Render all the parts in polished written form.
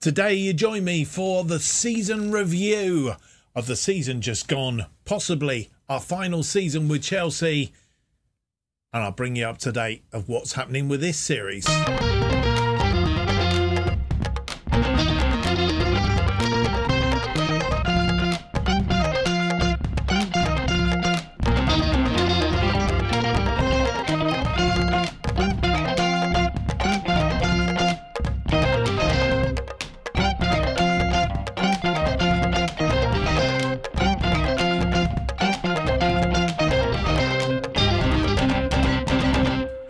Today you join me for the season review of the season just gone, possibly our final season with Chelsea, and I'll bring you up to date of what's happening with this series.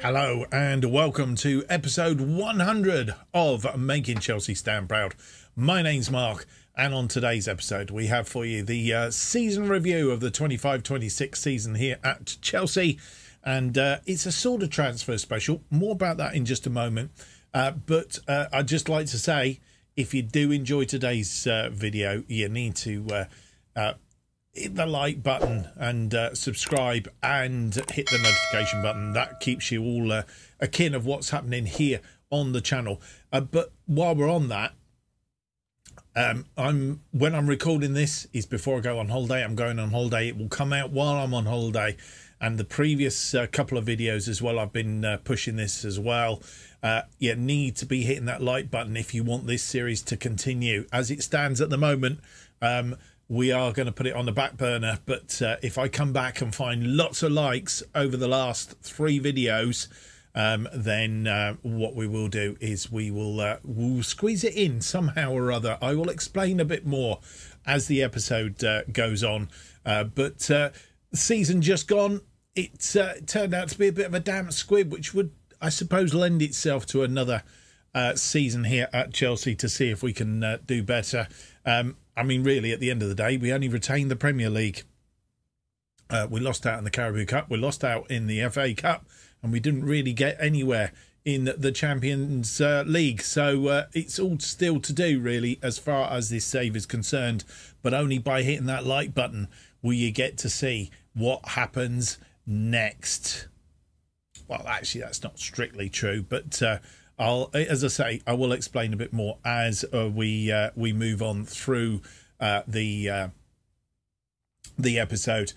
Hello and welcome to episode 100 of Making Chelsea Stand Proud. My name's Mark, and on today's episode we have for you the season review of the 25-26 season here at Chelsea, and it's a sort of transfer special. More about that in just a moment, but I'd just like to say, if you do enjoy today's video, you need to hit the like button and subscribe and hit the notification button. That keeps you all akin of what's happening here on the channel. But while we're on that, when I'm recording this is before I go on holiday. I'm going on holiday. It will come out while I'm on holiday, and the previous couple of videos as well, I've been pushing this as well. You need to be hitting that like button if you want this series to continue. As it stands at the moment, we are going to put it on the back burner, but if I come back and find lots of likes over the last 3 videos, then what we will do is we'll squeeze it in somehow or other. I will explain a bit more as the episode goes on, but the season just gone, it turned out to be a bit of a damp squib, which would, I suppose, lend itself to another season here at Chelsea to see if we can do better. I mean, really, at the end of the day, we only retained the Premier League. We lost out in the Carabao Cup, we lost out in the FA Cup, and we didn't really get anywhere in the Champions League. So it's all still to do, really, as far as this save is concerned. But only by hitting that like button will you get to see what happens next. Well, actually, that's not strictly true, but as I say, I will explain a bit more as we move on through the episode.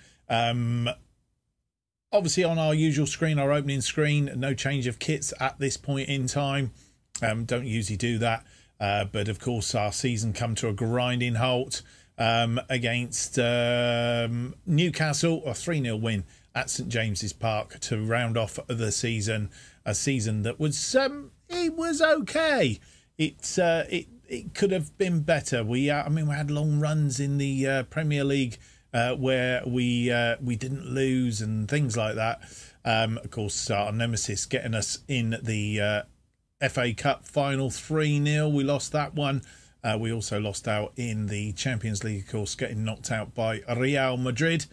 Obviously, on our usual screen, our opening screen, no change of kits at this point in time. Don't usually do that, but of course, our season come to a grinding halt against Newcastle, a 3-0 win at St James's Park to round off the season. A season that was it was okay. It could have been better. I mean, we had long runs in the Premier League where we didn't lose and things like that. Of course, our nemesis getting us in the FA Cup final 3-0. We lost that one. We also lost out in the Champions League, of course, getting knocked out by Real Madrid.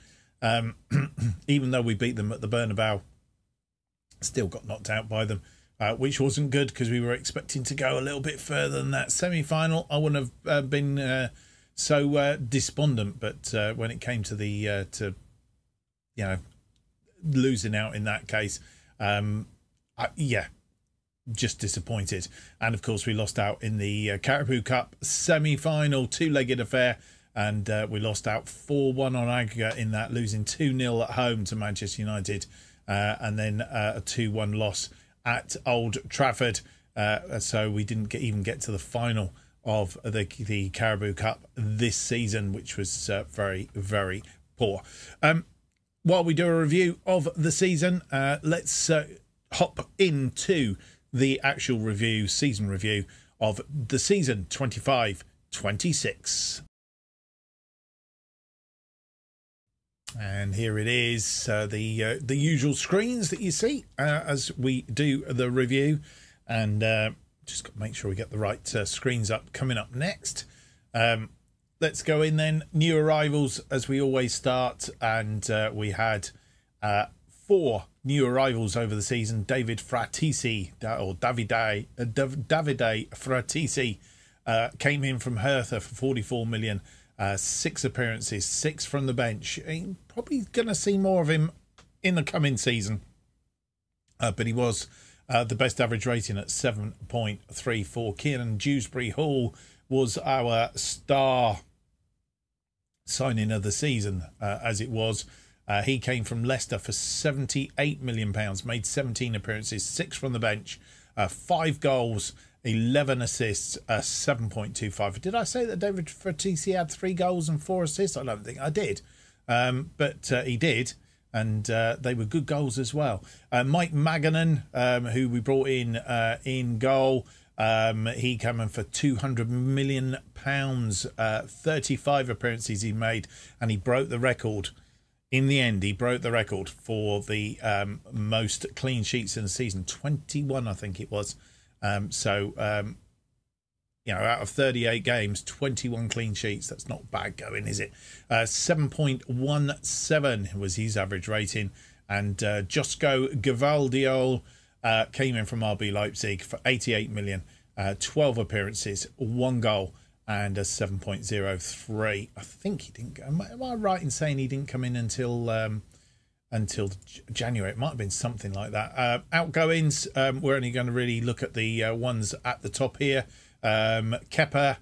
Even though we beat them at the Bernabeu, still got knocked out by them, which wasn't good because we were expecting to go a little bit further than that semi-final. I wouldn't have been so despondent, but when it came to the losing out in that case, yeah, just disappointed. And of course, we lost out in the Carabao Cup semi-final, 2-legged affair. And we lost out 4-1 on aggregate in that, losing 2-0 at home to Manchester United, and then a 2-1 loss at Old Trafford. So we didn't even get to the final of the Carabao Cup this season, which was very, very poor. While we do a review of the season, let's hop into the actual season review of the season 25-26. And here it is, the usual screens that you see as we do the review, and just got to make sure we get the right screens up. Coming up next, let's go in then. New arrivals, as we always start, and we had 4 new arrivals over the season. Davide Fratesi came in from Hertha for 44 million. 6 appearances, 6 from the bench. Probably going to see more of him in the coming season. But he was The best average rating at 7.34. Kieran Dewsbury-Hall was our star signing of the season, as it was. He came from Leicester for £78 million, made 17 appearances, 6 from the bench, 5 goals, 11 assists, 7.25. Did I say that David Fertisi had 3 goals and 4 assists? I don't think I did, but he did. And they were good goals as well. Mike Maganan, who we brought in goal, he came in for £200 million, 35 appearances he made, and he broke the record. In the end, he broke the record for the most clean sheets in the season, 21, I think it was. You know, out of 38 games, 21 clean sheets. That's not bad going, is it? 7.17 was his average rating. And Josko Gvardiol came in from RB Leipzig for 88 million, 12 appearances, 1 goal, and a 7.03. I think he didn't. Am I right in saying he didn't come in until January? It might have been something like that. Outgoings, we're only going to really look at the ones at the top here. Kepa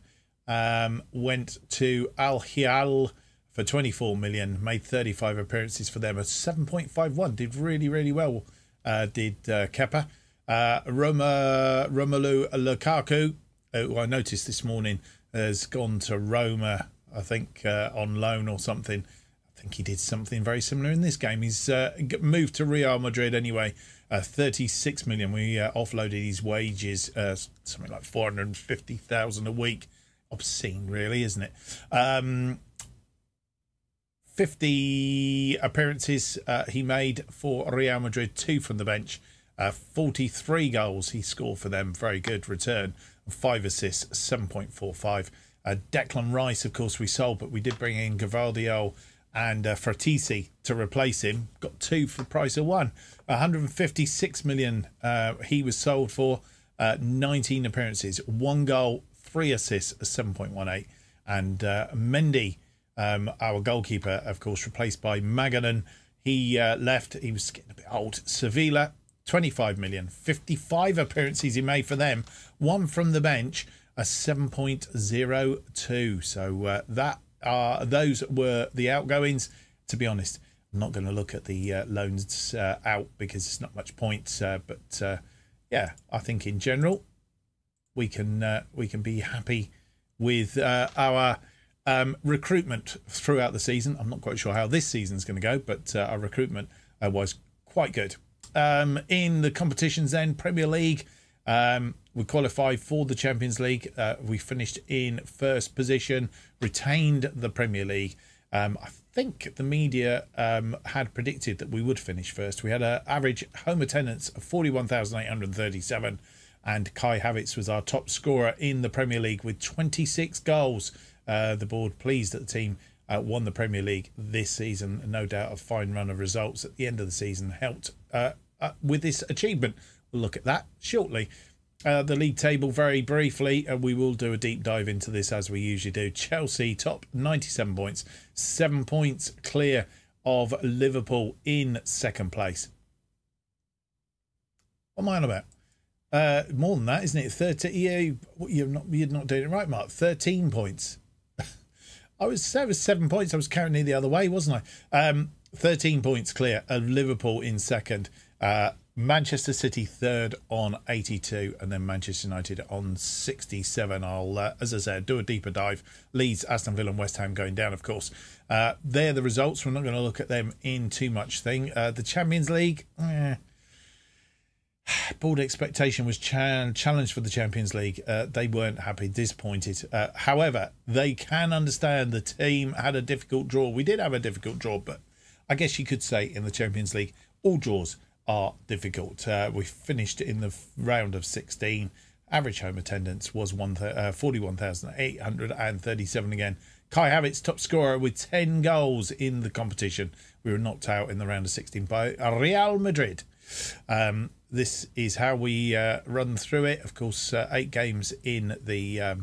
went to Al Hilal for 24 million, made 35 appearances for them, a 7.51. Did really well, did Kepa. Romelu Lukaku, who I noticed this morning has gone to Roma, I think, on loan or something. I think he did something very similar in this game. He's moved to Real Madrid anyway. 36 million. We offloaded his wages, something like 450,000 a week. Obscene, really, isn't it? 50 appearances he made for Real Madrid, 2 from the bench. 43 goals he scored for them. Very good return. 5 assists, 7.45. Declan Rice, of course, we sold, but we did bring in Gvardiol and Fertisi to replace him. Got 2 for the price of 1. 156 million he was sold for. 19 appearances, 1 goal, 3 assists, 7.18. And Mendy, our goalkeeper, of course, replaced by Maganan. He left. He was getting a bit old. Sevilla, 25 million, 55 appearances he made for them. 1 from the bench, a 7.02. So those were the outgoings. To be honest, I'm not going to look at the loans out because it's not much point. But yeah, I think in general we can be happy with our recruitment throughout the season. I'm not quite sure how this season's going to go, but our recruitment was quite good. In the competitions then, Premier League, we qualified for the Champions League. We finished in 1st position, retained the Premier League. I think the media had predicted that we would finish first. We had an average home attendance of 41,837, and Kai Havertz was our top scorer in the Premier League with 26 goals. The board pleased that the team won the Premier League this season. No doubt a fine run of results at the end of the season helped with this achievement. We'll look at that shortly. The league table very briefly, and we will do a deep dive into this as we usually do. Chelsea top, 97 points, 7 points clear of Liverpool in 2nd place. What am I on about? More than that, isn't it? 30. Yeah, you're not doing it right, Mark. 13 points. I was 7 points. I was counting the other way, wasn't I? 13 points clear of Liverpool in 2nd. Manchester City 3rd on 82, and then Manchester United on 67. I'll, as I said, do a deeper dive. Leeds, Aston Villa and West Ham going down, of course. They're the results. We're not going to look at them in too much thing. The Champions League, board expectation was challenged for the Champions League. They weren't happy, disappointed. However, they can understand the team had a difficult draw. We did have a difficult draw, but I guess you could say in the Champions League, all draws are difficult. We finished in the round of 16. Average home attendance was 41,837 again. Kai Havertz, top scorer with 10 goals in the competition. We were knocked out in the round of 16 by Real Madrid. This is how we run through it. Of course, 8 games in the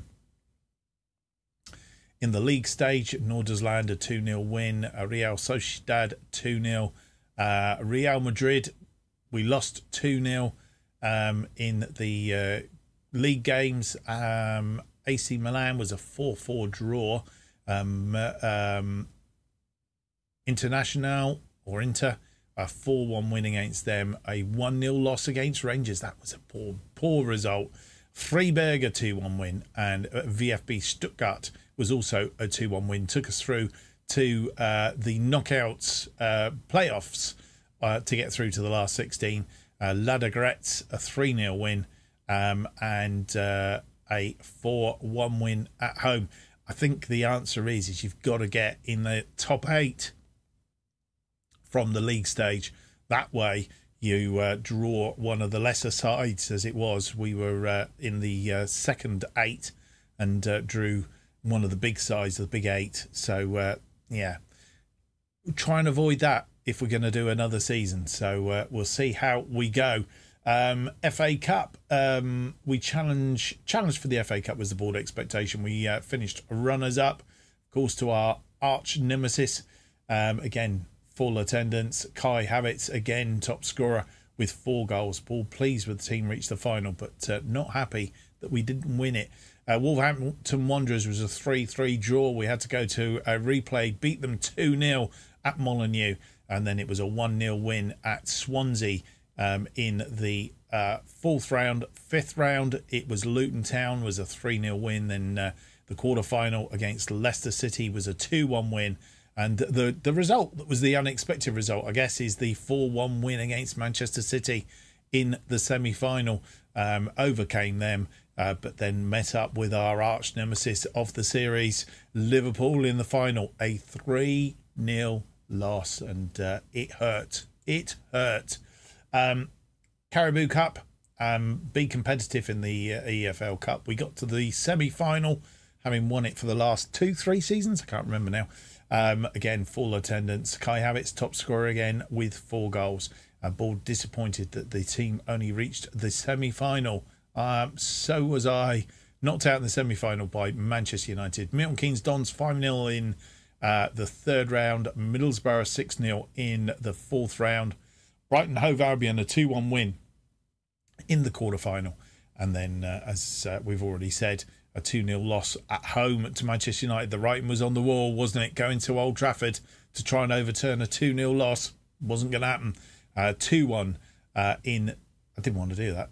league stage. Nordersland a 2-0 win. Real Sociedad 2-0. Real Madrid, we lost 2-0. in the league games. AC Milan was a 4-4 draw. International or Inter, a 4-1 win against them. A 1-0 loss against Rangers. That was a poor result. Freiburg, a 2-1 win. And VfB Stuttgart was also a 2-1 win. Took us through to the knockouts playoffs to get through to the last 16. Lada Gretz, a 3-0 win. And a 4-1 win at home. I think the answer is you've got to get in the top 8 from the league stage. That way you draw one of the lesser sides, as it was. We were in the second 8 and drew one of the big sides, the big 8. So, yeah, we'll try and avoid that if we're going to do another season. So we'll see how we go. FA Cup, we challenge for the FA Cup was the board expectation. We finished runners-up, of course, to our arch nemesis. Again, full attendance. Kai Havertz, again, top scorer with 4 goals. Paul pleased with the team reached the final, but not happy that we didn't win it. Wolverhampton Wanderers was a 3-3 draw. We had to go to a replay, beat them 2-0 at Molineux, and then it was a 1-0 win at Swansea. In the 4th round. 5th round, it was Luton Town, was a 3-0 win. Then the quarter-final against Leicester City was a 2-1 win. And the result that was the unexpected result, I guess, is the 4-1 win against Manchester City in the semi-final. Overcame them, but then met up with our arch nemesis of the series, Liverpool, in the final. A 3-0 loss, and it hurt. It hurt. Caribou Cup, be competitive in the EFL Cup. We got to the semi-final, having won it for the last 2-3 seasons. I can't remember now. Again, full attendance. Kai Havertz, top scorer again with 4 goals. Board disappointed that the team only reached the semi-final. So was I. Knocked out in the semi-final by Manchester United. Milton Keynes Dons 5-0 in the 3rd round. Middlesbrough 6-0 in the 4th round. Brighton Hove Albion, a 2-1 win in the quarter-final. And then, as we've already said, a 2-0 loss at home to Manchester United. The writing was on the wall, wasn't it? Going to Old Trafford to try and overturn a 2-0 loss. Wasn't going to happen. 2-1 in... I didn't want to do that.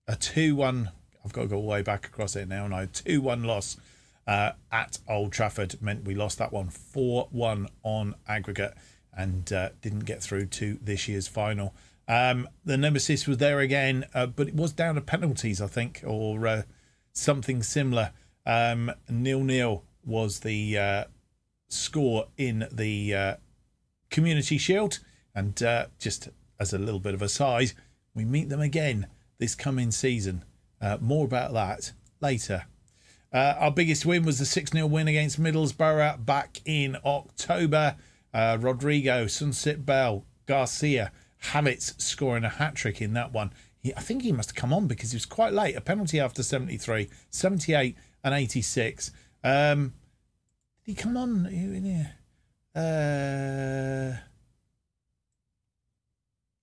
A 2-1... I've got to go all the way back across it now. No, 2-1 loss at Old Trafford meant we lost that one 4-1 on aggregate. And didn't get through to this year's final. The nemesis was there again, but it was down to penalties, I think, or something similar. 0-0 was the score in the Community Shield. And just as a little bit of a side, we meet them again this coming season. More about that later. Our biggest win was the 6-0 win against Middlesbrough back in October. Rodrigo, Sunset Bell, Garcia, Havertz scoring a hat-trick in that one. I think he must have come on because he was quite late. A penalty after 73, 78 and 86. Did he come on?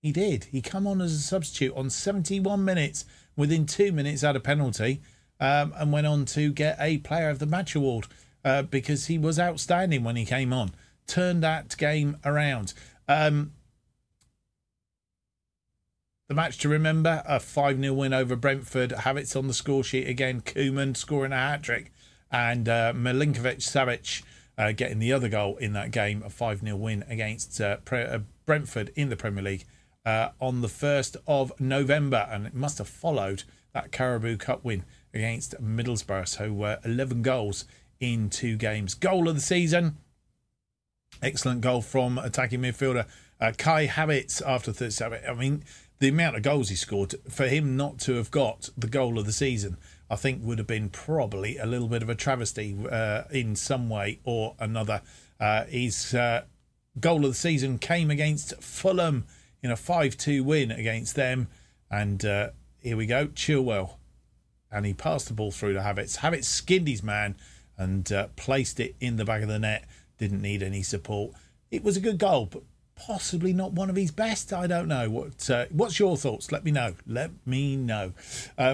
He did. He come on as a substitute on 71 minutes, within 2 minutes out of penalty, and went on to get a Player of the Match award because he was outstanding when he came on. Turned that game around. The match to remember, a 5-0 win over Brentford. Havertz on the score sheet again. Koeman scoring a hat-trick. And Milinkovic-Savic getting the other goal in that game. A 5-0 win against Brentford in the Premier League on the 1st of November. And it must have followed that Caribou Cup win against Middlesbrough. So 11 goals in 2 games. Goal of the season. Excellent goal from attacking midfielder Kai Havertz after 37. I mean, the amount of goals he scored, for him not to have got the goal of the season, I think would have been probably a little bit of a travesty in some way or another. His goal of the season came against Fulham in a 5-2 win against them. And here we go, Chilwell. And he passed the ball through to Havertz. Havertz skinned his man and placed it in the back of the net. Didn't need any support. It was a good goal, but possibly not one of his best. I don't know. What's your thoughts? Let me know. Let me know.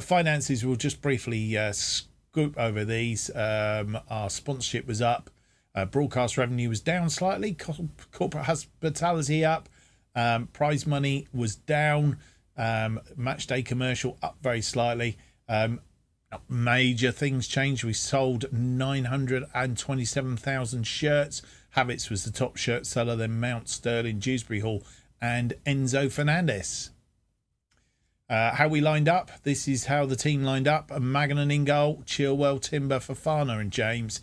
Finances, we'll just briefly scoop over these. Our sponsorship was up. Broadcast revenue was down slightly. Corporate hospitality up. Prize money was down. Match day commercial up very slightly. Major things changed. We sold 927,000 shirts. Habits was the top shirt seller, then Mount, Sterling, Dewsbury Hall and Enzo Fernandez. How we lined up. This is how the team lined up. Maganan in goal, Chilwell, Timber, Fofana and James.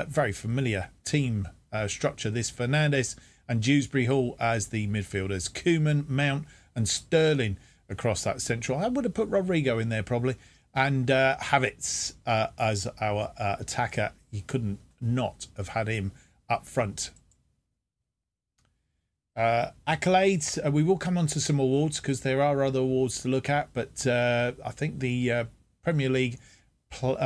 Very familiar team structure, this. Fernandez and Dewsbury Hall as the midfielders. Koeman, Mount and Sterling across that central. I would have put Rodrigo in there probably. And Havertz as our attacker. You couldn't not have had him up front. Accolades. We will come on to some awards because there are other awards to look at. But I think the Premier League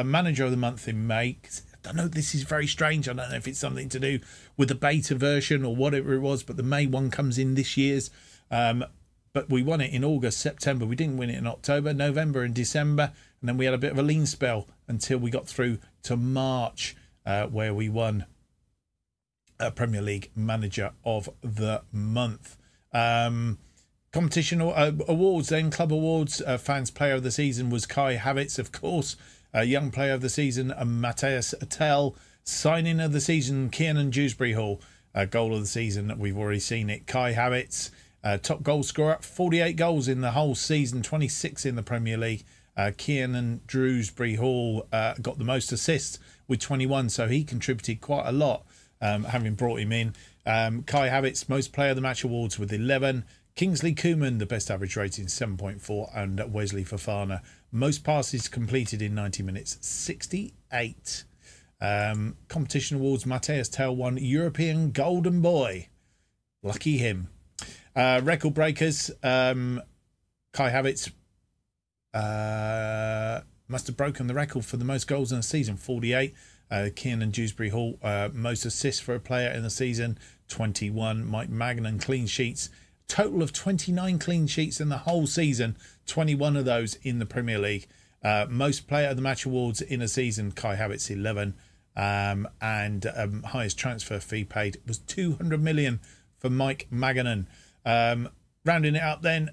Manager of the Month in May. I don't know, this is very strange. I don't know if it's something to do with the beta version or whatever it was. But the May one comes in this year's. But we won it in August, September. We didn't win it in October, November and December. And then we had a bit of a lean spell until we got through to March, where we won Premier League Manager of the Month. Competition awards then, club awards. Fans Player of the Season was Kai Havertz, of course. Young Player of the Season, Matthias Attell. Signing of the Season, Kiernan Dewsbury Hall. Goal of the Season, we've already seen it, Kai Havertz. Top goal scorer, 48 goals in the whole season, 26 in the Premier League. Kiernan Dewsbury Hall got the most assists with 21, so he contributed quite a lot, having brought him in. Kai Havertz, most player of the match awards with 11. Kingsley Koeman, the best average rating, 7.4. And Wesley Fofana, most passes completed in 90 minutes, 68. Competition awards, Matthias Tell won European Golden Boy. Lucky him. Record breakers, Kai Havertz must have broken the record for the most goals in a season, 48. Kiernan Dewsbury Hall, most assists for a player in the season, 21. Mike Magnan, clean sheets, total of 29 clean sheets in the whole season, 21 of those in the Premier League. Most player of the match awards in a season, Kai Havertz, 11. And highest transfer fee paid was 200 million for Mike Maganan. Rounding it up then,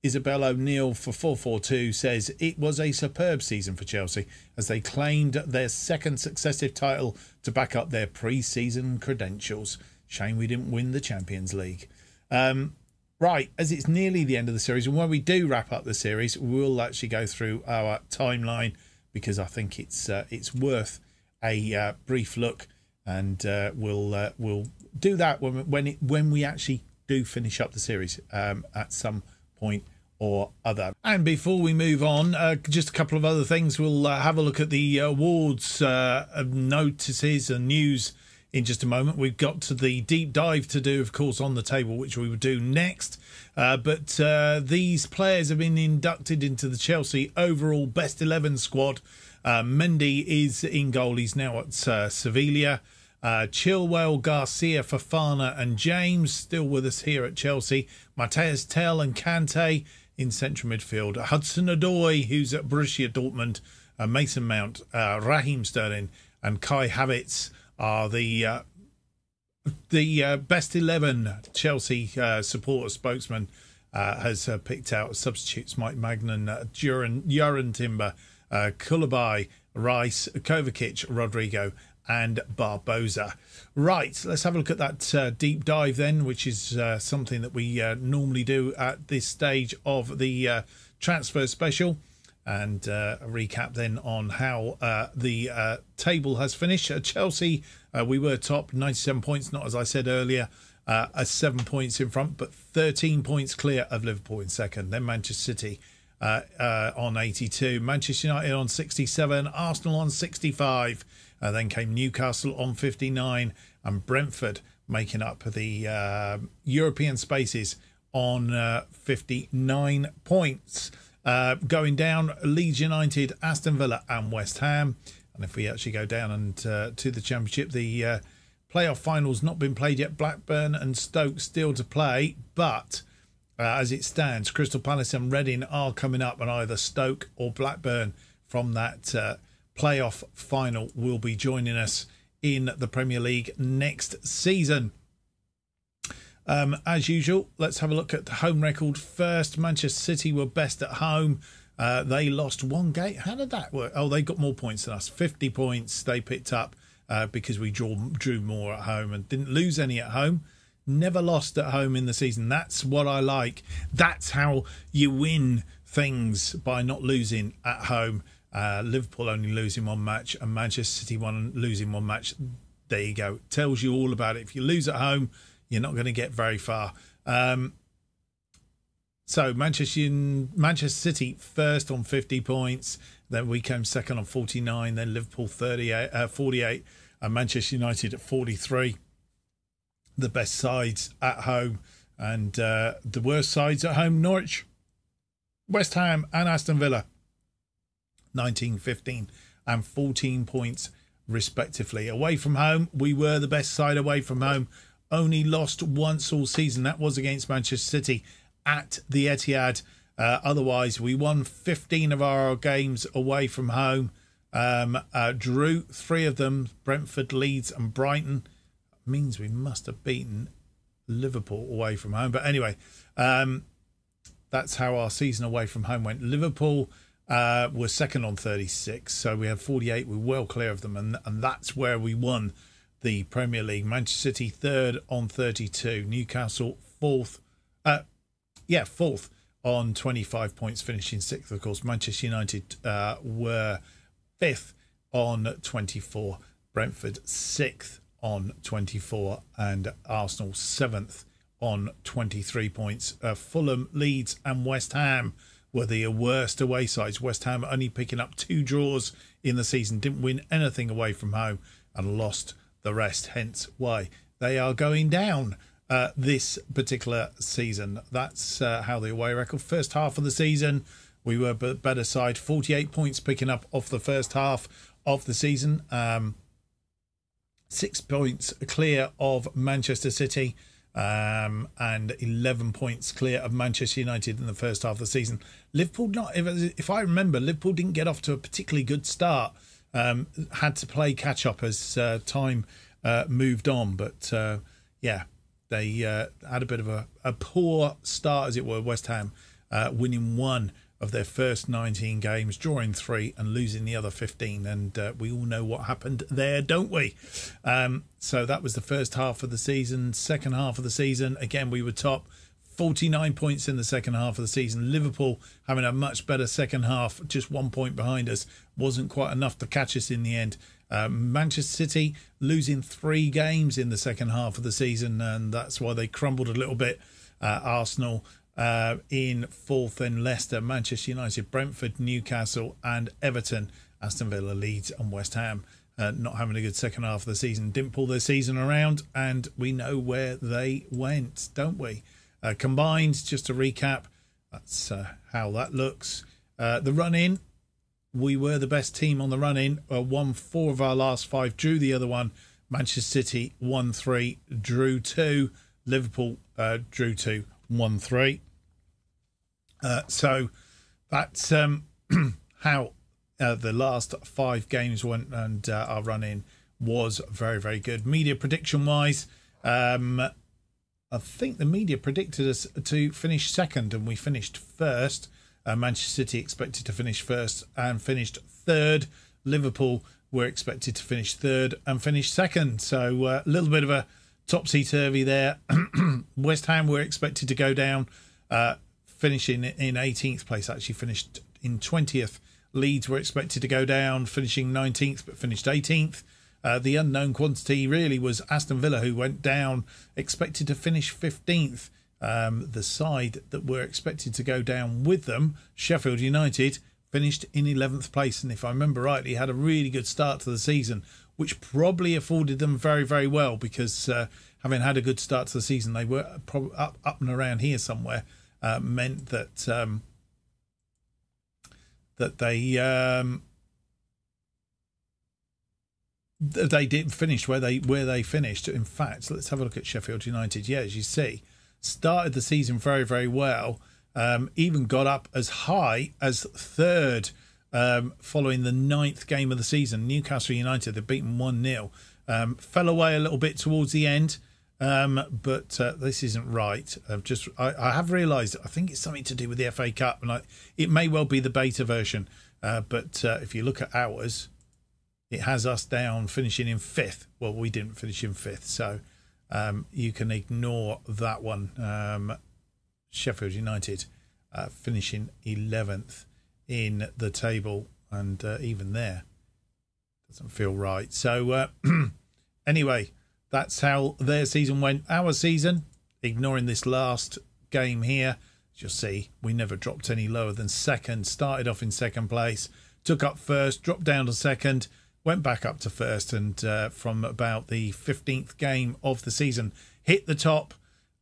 Isabel O'Neill for 442 says it was a superb season for Chelsea as they claimed their second successive title to back up their pre-season credentials. Shame we didn't win the Champions League. Right, as it's nearly the end of the series, and when we do wrap up the series, we'll actually go through our timeline because I think it's worth a brief look, and we'll do that when we actually do finish up the series at some point or other. And before we move on, just a couple of other things. We'll have a look at the awards notices and news in just a moment. We've got to the deep dive to do, of course, on the table, which we will do next. But these players have been inducted into the Chelsea overall best 11 squad. Mendy is in goal. He's now at Sevilla. Chilwell, Garcia, Fofana and James still with us here at Chelsea. Matthias Tell and Kante in central midfield. Hudson-Odoi, who's at Borussia Dortmund. Mason Mount, Raheem Sterling and Kai Havertz are the best 11 Chelsea supporter spokesman has picked out substitutes. Mike Magnan, Jurgen Timber, Koulibaly, Rice, Kovacic, Rodrigo and Barbosa. Right, let's have a look at that deep dive then, which is something that we normally do at this stage of the transfer special. And a recap then on how the table has finished. At Chelsea, we were top, 97 points, not as I said earlier, 7 points in front, but 13 points clear of Liverpool in second. Then Manchester City on 82, Manchester United on 67, Arsenal on 65. Then came Newcastle on 59 and Brentford making up the European spaces on 59 points. Going down, Leeds United, Aston Villa and West Ham. And if we actually go down and to the Championship, the Playoff finals not been played yet. Blackburn and Stoke still to play, but as it stands, Crystal Palace and Reading are coming up, and either Stoke or Blackburn from that playoff final will be joining us in the Premier League next season. As usual, let's have a look at the home record first. Manchester City were best at home. They lost one game. How did that work? Oh, they got more points than us. 50 points they picked up because we drew more at home and didn't lose any at home. Never lost at home in the season. That's what I like. That's how you win things, by not losing at home. Liverpool only losing one match and Manchester City losing one match. There you go. Tells you all about it. If you lose at home, you're not going to get very far. So Manchester City first on 50 points. Then we came second on 49. Then Liverpool 48, and Manchester United at 43. The best sides at home, and the worst sides at home: Norwich, West Ham, and Aston Villa. 19, 15, and 14 points respectively. Away from home, we were the best side away from home. Only lost once all season. That was against Manchester City at the Etihad. Otherwise, we won 15 of our games away from home. Drew 3 of them: Brentford, Leeds, and Brighton. Means we must have beaten Liverpool away from home. But anyway, that's how our season away from home went. Liverpool were second on 36, so we had 48. We were well clear of them, and that's where we won the Premier League. Manchester City third on 32. Newcastle fourth on 25 points, finishing sixth. Of course, Manchester United were fifth on 24. Brentford sixth on 24, and Arsenal 7th on 23 points. Fulham, Leeds, and West Ham were the worst away sides. West Ham only picking up 2 draws in the season, didn't win anything away from home, and lost the rest. Hence why they are going down this particular season. That's how the away record. First half of the season, we were better side. 48 points picking up off the first half of the season. 6 points clear of Manchester City, and 11 points clear of Manchester United in the first half of the season. Liverpool, if I remember, Liverpool didn't get off to a particularly good start. Had to play catch up as time moved on, but yeah, they had a bit of a poor start, as it were. West Ham winning 1 of their first 19 games, drawing 3 and losing the other 15, and we all know what happened there, don't we? So that was the first half of the season. Second half of the season, again, we were top. 49 points in the second half of the season. Liverpool having a much better second half, just 1 point behind us, wasn't quite enough to catch us in the end. Manchester City losing 3 games in the second half of the season, and that's why they crumbled a little bit. Arsenal in 4th, and Leicester, Manchester United, Brentford, Newcastle, and Everton. Aston Villa, Leeds, and West Ham not having a good second half of the season. Didn't pull their season around, and we know where they went, don't we? Combined, just to recap, that's how that looks. The run-in, we were the best team on the run-in. Won 4 of our last 5, drew the other one. Manchester City won 3, drew 2. Liverpool drew 2, won 3. So that's how the last 5 games went, and our run-in was very, very good. Media prediction-wise, I think the media predicted us to finish second, and we finished first. Manchester City expected to finish first and finished third. Liverpool were expected to finish third and finish second. So a little bit of a topsy-turvy there. West Ham were expected to go down, finishing in 18th place, actually finished in 20th. Leeds were expected to go down, finishing 19th, but finished 18th. The unknown quantity really was Aston Villa, who went down, expected to finish 15th. The side that were expected to go down with them, Sheffield United, finished in 11th place. And if I remember rightly, had a really good start to the season, which probably afforded them very, very well, because having had a good start to the season, they were up and around here somewhere, meant that that they they didn't finish where they finished. In fact, let's have a look at Sheffield United. Yeah, as you see, started the season very, very well. Even got up as high as third following the 9th game of the season. Newcastle United, they've beaten 1-0. Fell away a little bit towards the end, but this isn't right. I have realised, I think it's something to do with the FA Cup, and it may well be the beta version. But if you look at ours, it has us down finishing in 5th. Well, we didn't finish in 5th, so you can ignore that one. Sheffield United finishing 11th in the table, and even there doesn't feel right. So anyway, that's how their season went. Our season, ignoring this last game here, as you'll see, we never dropped any lower than second. Started off in second place, took up first, dropped down to second, went back up to first, and from about the 15th game of the season, hit the top.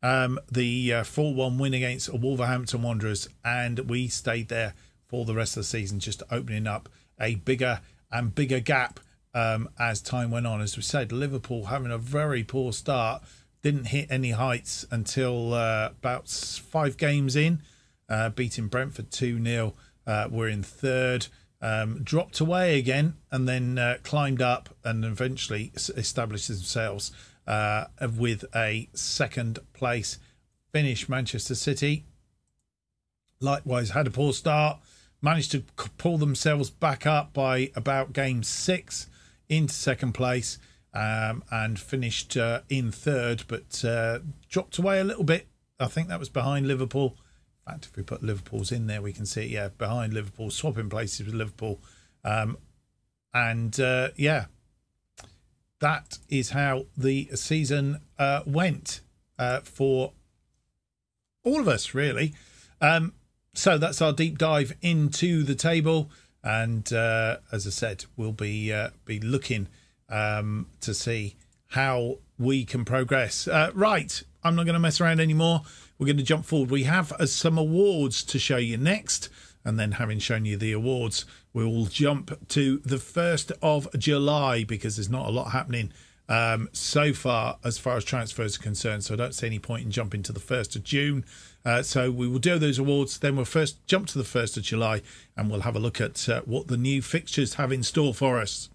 The 4-1 win against Wolverhampton Wanderers, and we stayed there for the rest of the season, just opening up a bigger and bigger gap as time went on. As we said, Liverpool having a very poor start, didn't hit any heights until about 5 games in, beating Brentford 2-0. We're in third. Dropped away again, and then climbed up and eventually established themselves with a second place finish. Manchester City likewise had a poor start, managed to pull themselves back up by about game 6 into second place, and finished in third, but dropped away a little bit. I think that was behind Liverpool. In fact, if we put Liverpool's in there, we can see it, yeah, behind Liverpool, swapping places with Liverpool. Yeah, that is how the season went for all of us, really. So that's our deep dive into the table. And as I said, we'll be looking to see how we can progress. Right, I'm not going to mess around anymore. We're going to jump forward. We have some awards to show you next. And then having shown you the awards, we will jump to the 1st of July, because there's not a lot happening so far as transfers are concerned. So I don't see any point in jumping to the 1st of June. So we will do those awards. Then we'll first jump to the 1st of July, and we'll have a look at what the new fixtures have in store for us.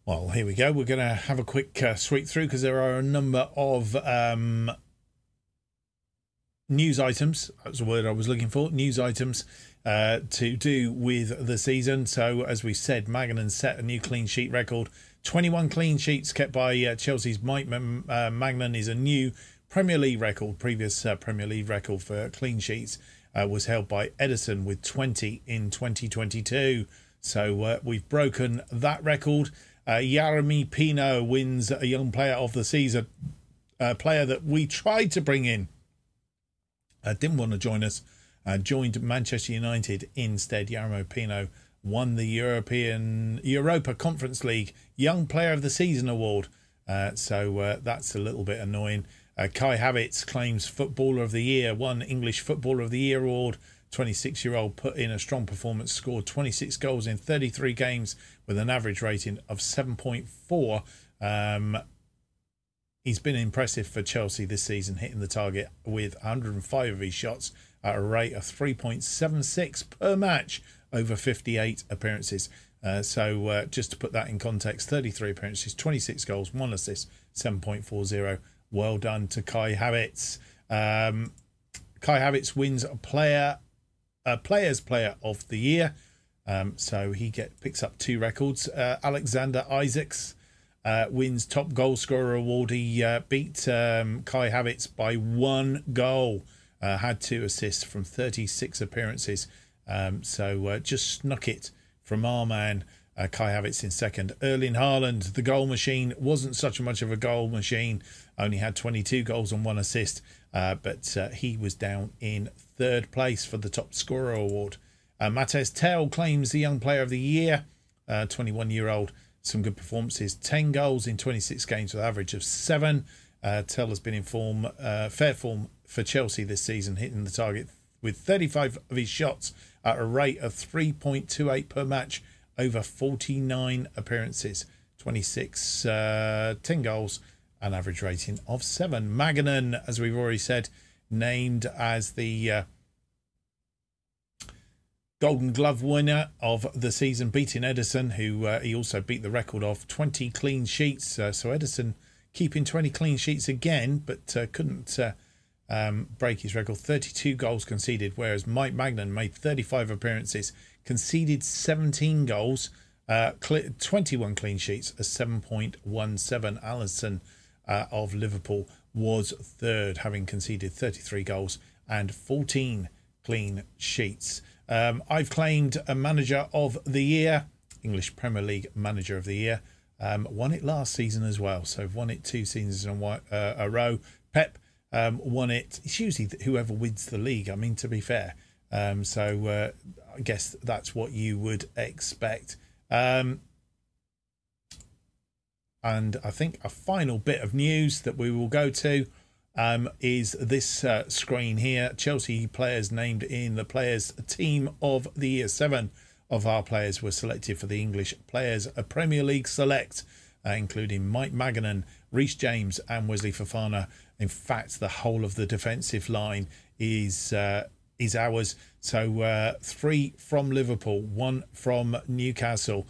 Well, here we go. We're going to have a quick sweep through, because there are a number of news items. That was the word I was looking for. News items to do with the season. So, as we said, Magnan set a new clean sheet record. 21 clean sheets kept by Chelsea's Mike Magnan is a new Premier League record. Previous Premier League record for clean sheets was held by Edison with 20 in 2022. So we've broken that record. Jeremy Pino wins a Young Player of the Season, a player that we tried to bring in. Didn't want to join us, joined Manchester United instead. Jeremy Pino won the Europa Conference League Young Player of the Season award. So that's a little bit annoying. Kai Havertz claims Footballer of the Year, won English Footballer of the Year award. 26-year-old put in a strong performance, scored 26 goals in 33 games with an average rating of 7.4. He's been impressive for Chelsea this season, hitting the target with 105 of his shots at a rate of 3.76 per match over 58 appearances. So just to put that in context, 33 appearances, 26 goals, 1 assist, 7.40. Well done to Kai Havertz. Kai Havertz wins a Players Player of the Year. So he picks up 2 records. Alexander Isaacs wins Top Goal Scorer award. He beat Kai Havertz by 1 goal. Had 2 assists from 36 appearances. So just snuck it from our man Kai Havertz in second. Erling Haaland, the goal machine, wasn't such much of a goal machine. Only had 22 goals and 1 assist. But he was down in 3rd place for the Top Scorer award. Matthias Tell claims the Young Player of the Year. 21-year-old, some good performances. 10 goals in 26 games with an average of 7. Tell has been in fair form for Chelsea this season, hitting the target with 35 of his shots at a rate of 3.28 per match over 49 appearances, 26, 10 goals, an average rating of 7. Maganan, as we've already said, named as the Golden Glove winner of the season, beating Ederson, who he also beat the record of 20 clean sheets. So Ederson keeping 20 clean sheets again, but couldn't break his record. 32 goals conceded, whereas Mike Magnan made 35 appearances, conceded 17 goals, 21 clean sheets, a 7.17. Alisson of Liverpool was third, having conceded 33 goals and 14 clean sheets. I've claimed a manager of the year, English Premier League manager of the year. Won it last season as well, so won it 2 seasons in a row. Pep won it. It's usually whoever wins the league, I mean, to be fair. So I guess that's what you would expect. And I think a final bit of news that we will go to is this screen here. Chelsea players named in the Players Team of the Year. 7 of our players were selected for the English Players Premier League Select, including Mike Maganan, Reece James and Wesley Fofana. In fact, the whole of the defensive line is ours. So 3 from Liverpool, 1 from Newcastle.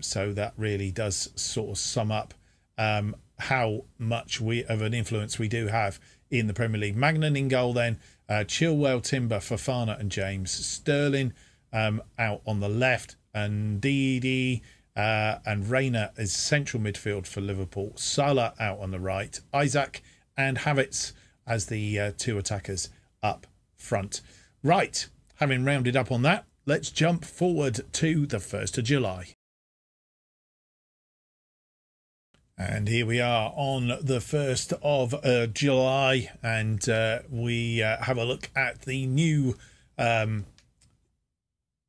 So that really does sort of sum up how much of an influence we do have in the Premier League. Magnan in goal then, Chilwell, Timber, Fofana and James. Sterling out on the left, and Ndidi and Reina is central midfield for Liverpool. Salah out on the right, Isaac and Havertz as the 2 attackers up front. Right, having rounded up on that, let's jump forward to the 1st of July. And here we are on the 1st of July, and we have a look at the new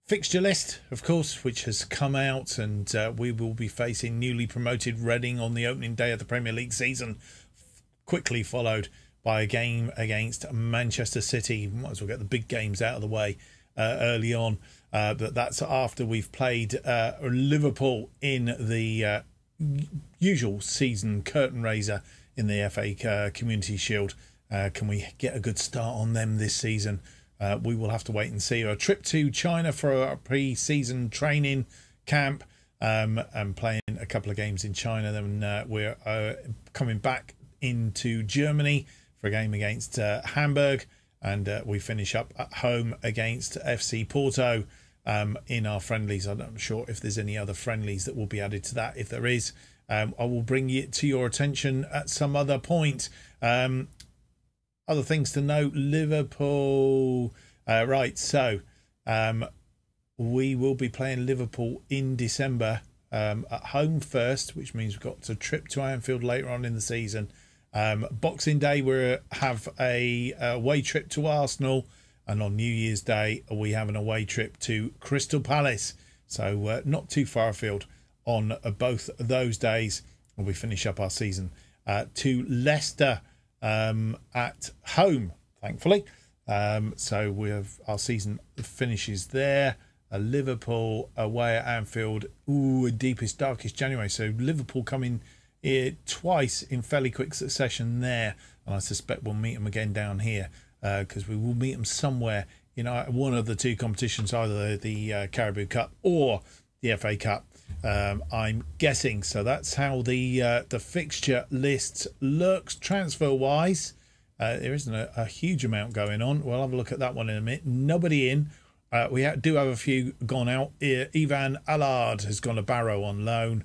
fixture list, of course, which has come out, and we will be facing newly promoted Reading on the opening day of the Premier League season, quickly followed by a game against Manchester City. Might as well get the big games out of the way early on, but that's after we've played Liverpool in the usual season curtain raiser in the FA Community Shield. Can we get a good start on them this season? We will have to wait and see. A trip to China for a pre-season training camp, and playing a couple of games in China. Then we're coming back into Germany for a game against Hamburg, and we finish up at home against FC Porto in our friendlies. I'm not sure if there's any other friendlies that will be added to that. If there is, I will bring it to your attention at some other point. Other things to note: Liverpool. Right, so we will be playing Liverpool in December at home first, which means we've got a trip to Anfield later on in the season. Boxing Day we have a away trip to Arsenal, and on New Year's Day we have an away trip to Crystal Palace. So not too far afield on both those days. And we finish up our season to Leicester at home, thankfully. So we have our season finishes there. Liverpool away at Anfield. Ooh, deepest, darkest January. So Liverpool coming here twice in fairly quick succession there, and I suspect we'll meet them again down here, because we will meet them somewhere, one of the 2 competitions, either the Caribou Cup or the FA Cup. I'm guessing. So that's how the fixture list looks transfer wise. There isn't a huge amount going on. We'll have a look at that one in a minute. Nobody in. We do have a few gone out. Ivan Allard has gone to Barrow on loan.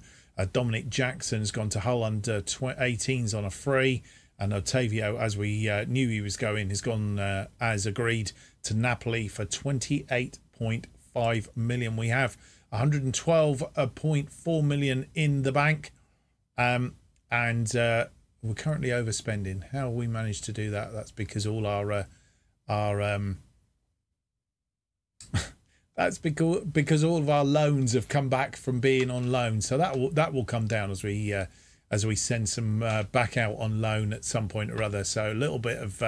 Dominic Jackson has gone to Hull under 18s on a free. And Ottavio, as we knew he was going, has gone as agreed to Napoli for 28.5 million. We have 112.4 million in the bank. And we're currently overspending. How we managed to do that? That's because all our that's because all of our loans have come back from being on loan. So that will come down as we send some back out on loan at some point or other. So a little bit of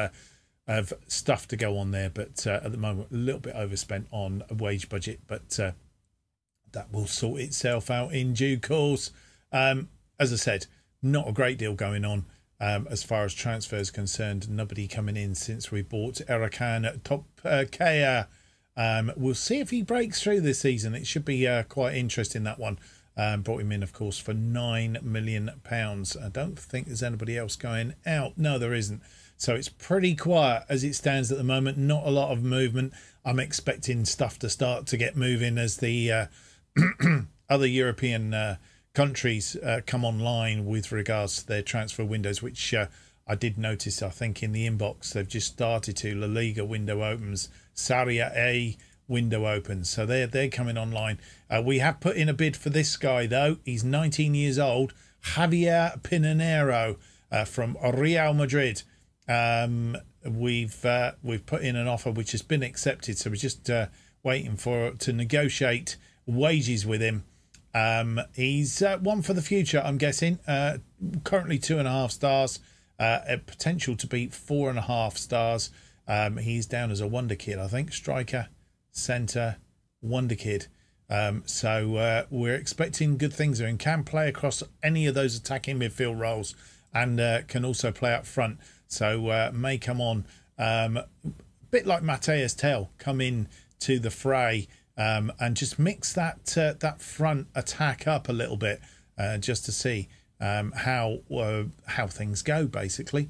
stuff to go on there, but at the moment a little bit overspent on a wage budget. But that will sort itself out in due course. As I said, not a great deal going on as far as transfers concerned. Nobody coming in since we bought Erakan Top Kea. We'll see if he breaks through this season. It should be quite interesting, that one. Brought him in, of course, for £9 million. I don't think there's anybody else going out. No, there isn't. So it's pretty quiet as it stands at the moment. Not a lot of movement. I'm expecting stuff to start to get moving as the other European countries come online with regards to their transfer windows, which I did notice, I think, in the inbox. They've just started to. La Liga window opens. Serie A window opens. So they're coming online. We have put in a bid for this guy, though. He's 19 years old. Javier Pinheiro from Real Madrid. We've put in an offer which has been accepted. So we're just waiting to negotiate wages with him. He's one for the future, I'm guessing. Currently 2.5 stars. A potential to be 4.5 stars. He's down as a wonder kid, I think. Striker, centre, wonder kid. So we're expecting good things. And can play across any of those attacking midfield roles, and can also play up front. So may come on a bit like Mateus Tell, come in to the fray and just mix that front attack up a little bit, just to see how things go, basically.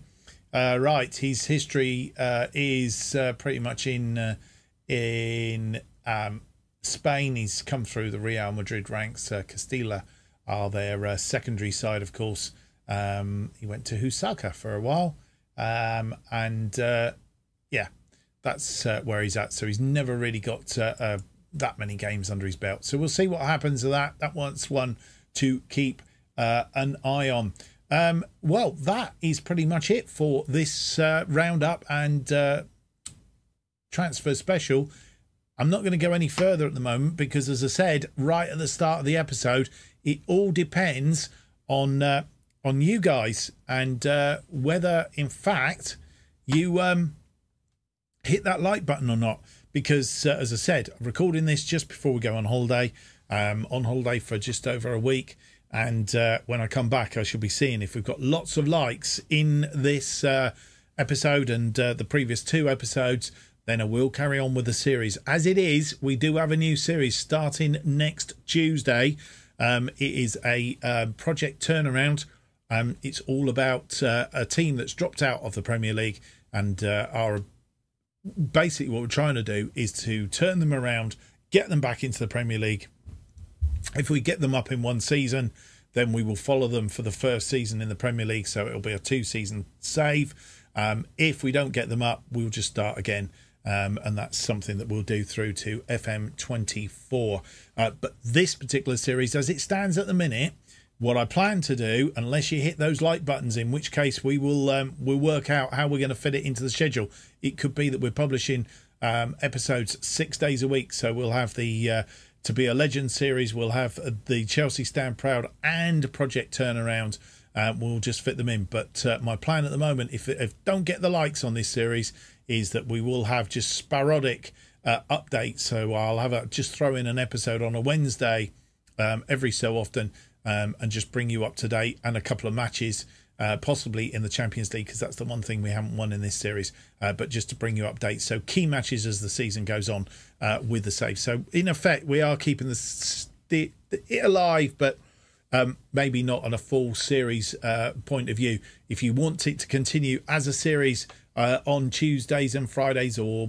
Right, his history is pretty much in Spain. He's come through the Real Madrid ranks. Castilla are their secondary side, of course. He went to Husaka for a while, and yeah, that's where he's at. So he's never really got that many games under his belt. So we'll see what happens to that. That one's one to keep an eye on. Well, that is pretty much it for this roundup and transfer special. I'm not going to go any further at the moment because, as I said right at the start of the episode, it all depends on you guys and whether, in fact, you hit that like button or not. Because, as I said, I'm recording this just before we go on holiday. On holiday for just over a week. And when I come back, I shall be seeing if we've got lots of likes in this episode and the previous 2 episodes. Then I will carry on with the series. As it is, we do have a new series starting next Tuesday. It is a project turnaround. It's all about a team that's dropped out of the Premier League and basically what we're trying to do is to turn them around, get them back into the Premier League. If we get them up in one season, then we will follow them for the first season in the Premier League. So it'll be a 2-season save. If we don't get them up, we'll just start again. And that's something that we'll do through to FM24. But this particular series, as it stands at the minute, what I plan to do, unless you hit those like buttons, in which case we will we'll work out how we're going to fit it into the schedule. It could be that we're publishing episodes 6 days a week. So we'll have the To Be a Legend series, we'll have the Chelsea Stand Proud and Project Turnaround. We'll just fit them in. But my plan at the moment, if don't get the likes on this series, is that we will have just sporadic updates. So I'll just throw in an episode on a Wednesday every so often. And just bring you up to date, and a couple of matches, possibly in the Champions League, because that's the one thing we haven't won in this series, but just to bring you updates. So key matches as the season goes on with the save. So in effect, we are keeping it alive, but maybe not on a full series point of view. If you want it to continue as a series on Tuesdays and Fridays, or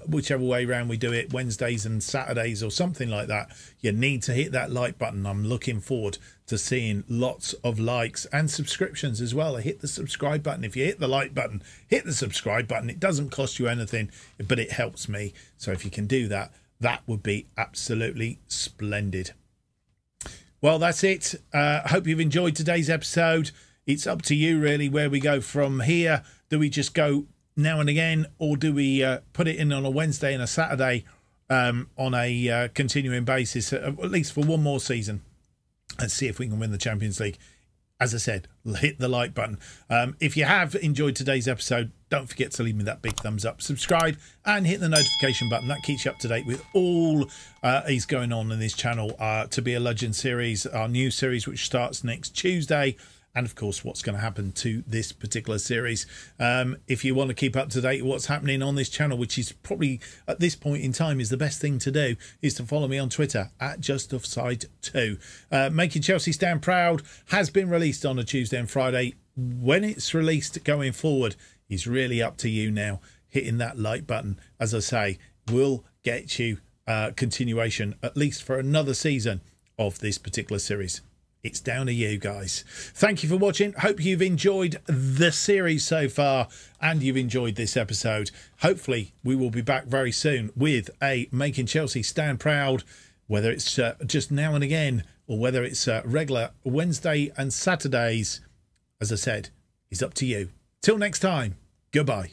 whichever way around we do it, Wednesdays and Saturdays or something like that, you need to hit that like button. I'm looking forward to seeing lots of likes and subscriptions as well. Hit the subscribe button. If you hit the like button, hit the subscribe button. It doesn't cost you anything, but it helps me. So if you can do that, that would be absolutely splendid. Well, that's it. Hope you've enjoyed today's episode. It's up to you, really, where we go from here. Do we just go now and again, or do we put it in on a Wednesday and a Saturday on a continuing basis, at least for one more season, and see if we can win the Champions League? As I said, hit the like button. If you have enjoyed today's episode, don't forget to leave me that big thumbs up, subscribe, and hit the notification button. That keeps you up to date with all is going on in this channel. To Be a Legend series, our new series, which starts next Tuesday, and of course what's going to happen to this particular series. If you want to keep up to date with what's happening on this channel, which is probably at this point in time is the best thing to do, is to follow me on Twitter at JustOffsideFM. Making Chelsea Stand Proud has been released on a Tuesday and Friday. When it's released going forward is really up to you now. Hitting that like button, as I say, will get you continuation at least for another season of this particular series. It's down to you guys. Thank you for watching. Hope you've enjoyed the series so far and you've enjoyed this episode. Hopefully we will be back very soon with a Making Chelsea Stand Proud, whether it's just now and again or whether it's regular Wednesday and Saturdays. As I said, it's up to you. Till next time, goodbye.